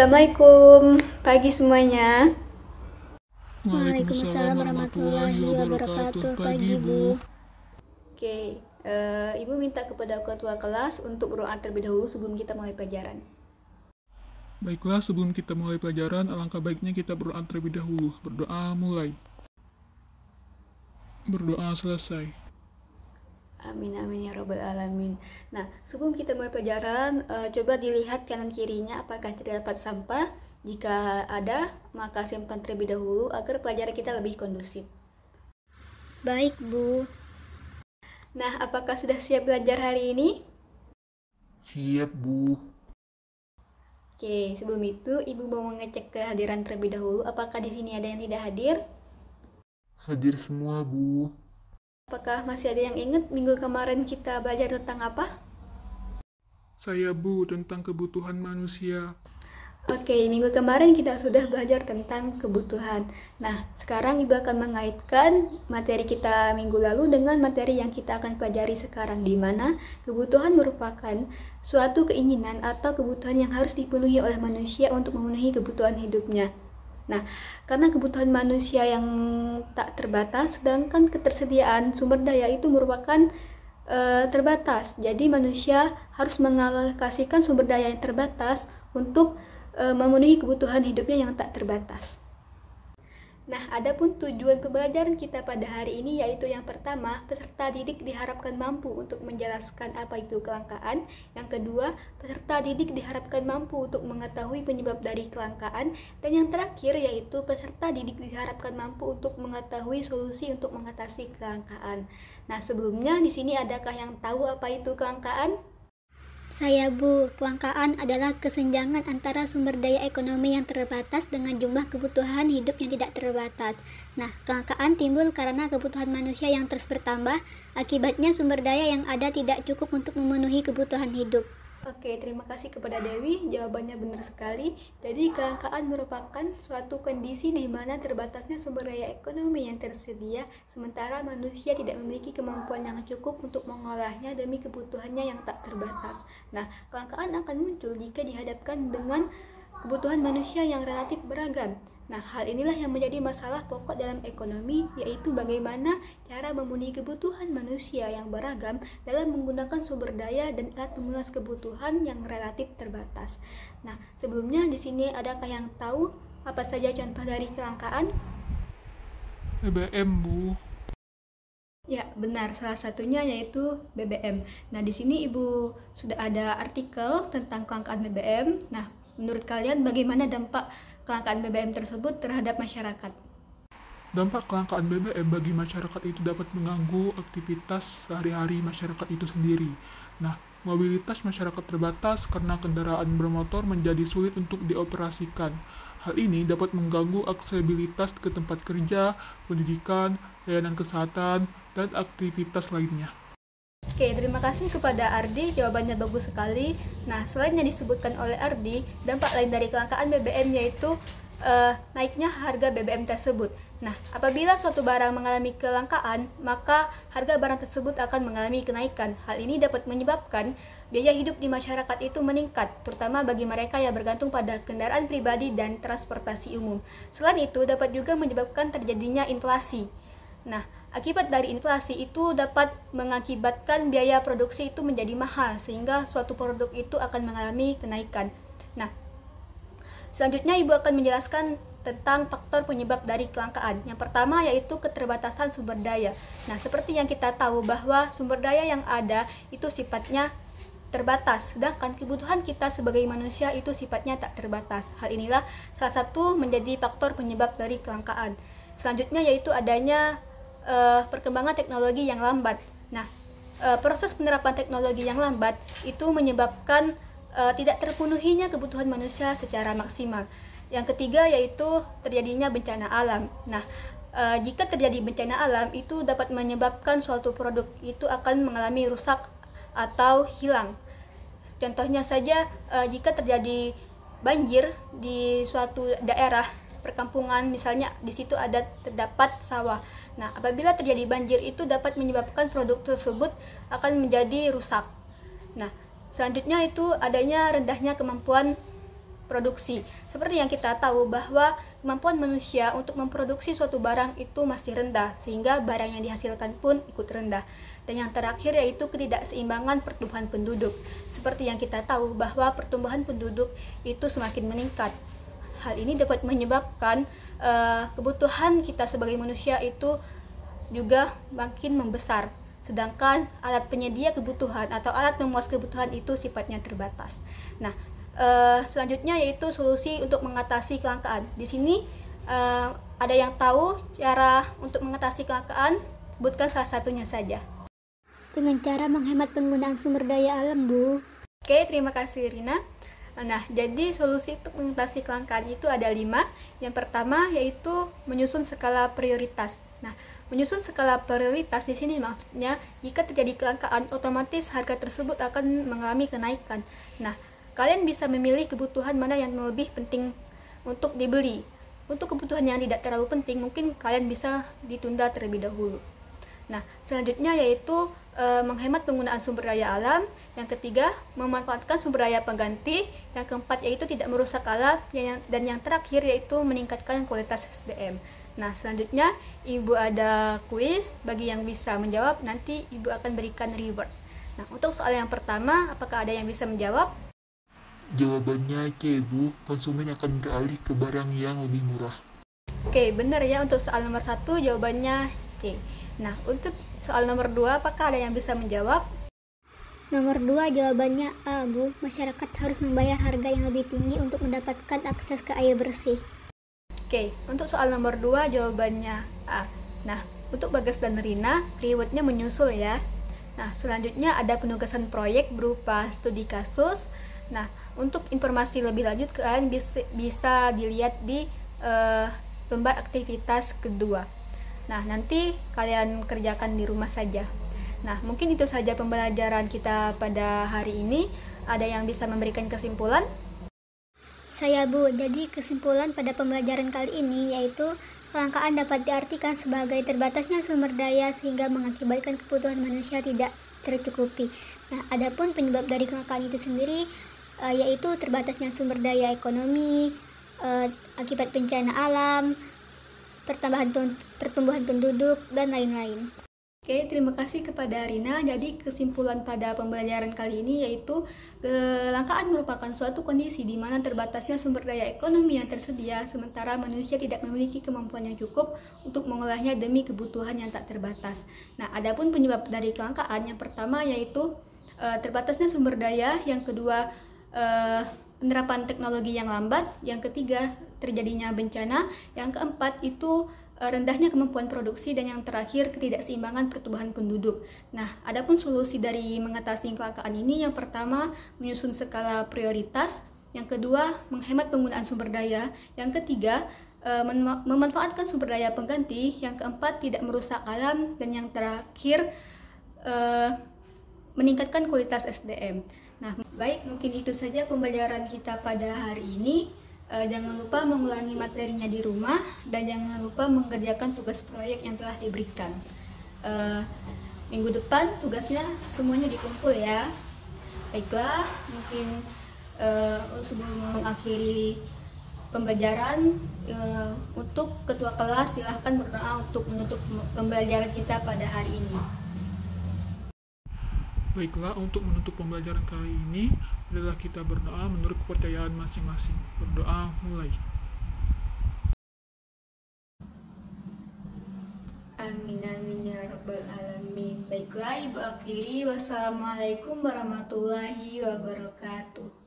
Assalamualaikum pagi semuanya. Waalaikumsalam warahmatullahi wabarakatuh. Pagi, Bu. Oke, Ibu minta kepada ketua kelas untuk berdoa terlebih dahulu sebelum kita mulai pelajaran. Baiklah, sebelum kita mulai pelajaran, alangkah baiknya kita berdoa terlebih dahulu. Berdoa mulai. Berdoa selesai. Amin amin ya robbal alamin. Nah, sebelum kita mulai pelajaran, coba dilihat kanan kirinya apakah terdapat sampah. Jika ada, maka simpan terlebih dahulu agar pelajaran kita lebih kondusif. Baik, Bu. Nah, apakah sudah siap belajar hari ini? Siap, Bu. Oke, sebelum itu Ibu mau mengecek kehadiran terlebih dahulu. Apakah di sini ada yang tidak hadir? Hadir semua, Bu. Apakah masih ada yang ingat minggu kemarin kita belajar tentang apa? Saya, Bu, tentang kebutuhan manusia. Oke, minggu kemarin kita sudah belajar tentang kebutuhan. Nah, sekarang Ibu akan mengaitkan materi kita minggu lalu dengan materi yang kita akan pelajari sekarang, di mana kebutuhan merupakan suatu keinginan atau kebutuhan yang harus dipenuhi oleh manusia untuk memenuhi kebutuhan hidupnya. Nah, karena kebutuhan manusia yang tak terbatas, sedangkan ketersediaan sumber daya itu merupakan terbatas. Jadi manusia harus mengalokasikan sumber daya yang terbatas untuk memenuhi kebutuhan hidupnya yang tak terbatas. Nah, adapun tujuan pembelajaran kita pada hari ini yaitu yang pertama, peserta didik diharapkan mampu untuk menjelaskan apa itu kelangkaan. Yang kedua, peserta didik diharapkan mampu untuk mengetahui penyebab dari kelangkaan. Dan yang terakhir yaitu peserta didik diharapkan mampu untuk mengetahui solusi untuk mengatasi kelangkaan. Nah, sebelumnya di sini adakah yang tahu apa itu kelangkaan? Saya, Bu. Kelangkaan adalah kesenjangan antara sumber daya ekonomi yang terbatas dengan jumlah kebutuhan hidup yang tidak terbatas. Nah, kelangkaan timbul karena kebutuhan manusia yang terus bertambah. Akibatnya sumber daya yang ada tidak cukup untuk memenuhi kebutuhan hidup. Oke, terima kasih kepada Dewi. Jawabannya benar sekali. Jadi, kelangkaan merupakan suatu kondisi di mana terbatasnya sumber daya ekonomi yang tersedia, sementara manusia tidak memiliki kemampuan yang cukup untuk mengolahnya demi kebutuhannya yang tak terbatas. Nah, kelangkaan akan muncul jika dihadapkan dengan kebutuhan manusia yang relatif beragam. Nah, hal inilah yang menjadi masalah pokok dalam ekonomi, yaitu bagaimana cara memenuhi kebutuhan manusia yang beragam dalam menggunakan sumber daya dan alat pemenuhan kebutuhan yang relatif terbatas. Nah, sebelumnya di sini adakah yang tahu apa saja contoh dari kelangkaan? BBM, Bu. Ya, benar. Salah satunya yaitu BBM. Nah, di sini Ibu sudah ada artikel tentang kelangkaan BBM. Nah, menurut kalian bagaimana dampak kelangkaan BBM tersebut terhadap masyarakat? Dampak kelangkaan BBM bagi masyarakat itu dapat mengganggu aktivitas sehari-hari masyarakat itu sendiri. Nah, mobilitas masyarakat terbatas karena kendaraan bermotor menjadi sulit untuk dioperasikan. Hal ini dapat mengganggu aksesibilitas ke tempat kerja, pendidikan, layanan kesehatan, dan aktivitas lainnya. Oke, terima kasih kepada Ardi, jawabannya bagus sekali. Nah, selain yang disebutkan oleh Ardi, dampak lain dari kelangkaan BBM yaitu naiknya harga BBM tersebut. Nah, apabila suatu barang mengalami kelangkaan, maka harga barang tersebut akan mengalami kenaikan. Hal ini dapat menyebabkan biaya hidup di masyarakat itu meningkat, terutama bagi mereka yang bergantung pada kendaraan pribadi dan transportasi umum. Selain itu, dapat juga menyebabkan terjadinya inflasi. Nah, akibat dari inflasi itu dapat mengakibatkan biaya produksi itu menjadi mahal, sehingga suatu produk itu akan mengalami kenaikan. Nah, selanjutnya Ibu akan menjelaskan tentang faktor penyebab dari kelangkaan. Yang pertama yaitu keterbatasan sumber daya. Nah, seperti yang kita tahu bahwa sumber daya yang ada itu sifatnya terbatas, sedangkan kebutuhan kita sebagai manusia itu sifatnya tak terbatas. Hal inilah salah satu menjadi faktor penyebab dari kelangkaan. Selanjutnya yaitu adanya perkembangan teknologi yang lambat. Nah, proses penerapan teknologi yang lambat itu menyebabkan tidak terpenuhinya kebutuhan manusia secara maksimal. Yang ketiga yaitu terjadinya bencana alam. Nah, jika terjadi bencana alam itu dapat menyebabkan suatu produk itu akan mengalami rusak atau hilang. Contohnya saja jika terjadi banjir di suatu daerah perkampungan, misalnya di situ terdapat sawah. Nah, apabila terjadi banjir itu dapat menyebabkan produk tersebut akan menjadi rusak. Nah, selanjutnya itu adanya rendahnya kemampuan produksi. Seperti yang kita tahu bahwa kemampuan manusia untuk memproduksi suatu barang itu masih rendah, sehingga barang yang dihasilkan pun ikut rendah. Dan yang terakhir yaitu ketidakseimbangan pertumbuhan penduduk. Seperti yang kita tahu bahwa pertumbuhan penduduk itu semakin meningkat. Hal ini dapat menyebabkan kebutuhan kita sebagai manusia itu juga makin membesar. Sedangkan alat penyedia kebutuhan atau alat memuas kebutuhan itu sifatnya terbatas. Nah, selanjutnya yaitu solusi untuk mengatasi kelangkaan. Di sini ada yang tahu cara untuk mengatasi kelangkaan? Sebutkan salah satunya saja. Dengan cara menghemat penggunaan sumber daya alam, Bu. Oke, terima kasih Rina. Nah, jadi solusi untuk mengatasi kelangkaan itu ada 5. Yang pertama yaitu menyusun skala prioritas. Nah, menyusun skala prioritas di sini maksudnya jika terjadi kelangkaan, otomatis harga tersebut akan mengalami kenaikan. Nah, kalian bisa memilih kebutuhan mana yang lebih penting untuk dibeli. Untuk kebutuhan yang tidak terlalu penting, mungkin kalian bisa ditunda terlebih dahulu. Nah, selanjutnya yaitu menghemat penggunaan sumber daya alam. Yang ketiga, memanfaatkan sumber daya pengganti. Yang keempat yaitu tidak merusak alam. Dan yang terakhir yaitu meningkatkan kualitas SDM. Nah, selanjutnya Ibu ada kuis. Bagi yang bisa menjawab, nanti Ibu akan berikan reward. Nah, untuk soal yang pertama, apakah ada yang bisa menjawab? Jawabannya C, Bu. Konsumen akan beralih ke barang yang lebih murah. Oke, benar ya. Untuk soal nomor 1 jawabannya C. Nah, untuk soal nomor 2, apakah ada yang bisa menjawab? Nomor 2 jawabannya A, Bu. Masyarakat harus membayar harga yang lebih tinggi untuk mendapatkan akses ke air bersih. Oke, untuk soal nomor 2 jawabannya A. Nah, untuk Bagas dan Rina, rewardnya menyusul ya. Nah, selanjutnya ada penugasan proyek berupa studi kasus. Nah, untuk informasi lebih lanjut kalian bisa dilihat di lembar aktivitas kedua. Nah, nanti kalian kerjakan di rumah saja. Nah, mungkin itu saja pembelajaran kita pada hari ini. Ada yang bisa memberikan kesimpulan? Saya, Bu. Jadi kesimpulan pada pembelajaran kali ini yaitu kelangkaan dapat diartikan sebagai terbatasnya sumber daya sehingga mengakibatkan kebutuhan manusia tidak tercukupi. Nah, adapun penyebab dari kelangkaan itu sendiri yaitu terbatasnya sumber daya ekonomi, akibat bencana alam, pertumbuhan penduduk, dan lain-lain. Oke, terima kasih kepada Rina. Jadi kesimpulan pada pembelajaran kali ini yaitu kelangkaan merupakan suatu kondisi di mana terbatasnya sumber daya ekonomi yang tersedia, sementara manusia tidak memiliki kemampuan yang cukup untuk mengolahnya demi kebutuhan yang tak terbatas. Nah, adapun penyebab dari kelangkaan, yang pertama yaitu terbatasnya sumber daya, yang kedua penerapan teknologi yang lambat, yang ketiga terjadinya bencana, yang keempat itu rendahnya kemampuan produksi, dan yang terakhir ketidakseimbangan pertumbuhan penduduk. Nah, adapun solusi dari mengatasi kelangkaan ini, yang pertama menyusun skala prioritas, yang kedua menghemat penggunaan sumber daya, yang ketiga memanfaatkan sumber daya pengganti, yang keempat tidak merusak alam, dan yang terakhir meningkatkan kualitas SDM. Nah, baik, mungkin itu saja pembelajaran kita pada hari ini. Jangan lupa mengulangi materinya di rumah, dan jangan lupa mengerjakan tugas proyek yang telah diberikan. Minggu depan tugasnya semuanya dikumpul ya. Baiklah, mungkin sebelum mengakhiri pembelajaran, untuk ketua kelas silahkan berdoa untuk menutup pembelajaran kita pada hari ini. Baiklah, untuk menutup pembelajaran kali ini adalah kita berdoa menurut kepercayaan masing-masing. Berdoa mulai. Amin amin ya rabbal alamin. Baiklah, Ibu akhiri. Wassalamualaikum warahmatullahi wabarakatuh.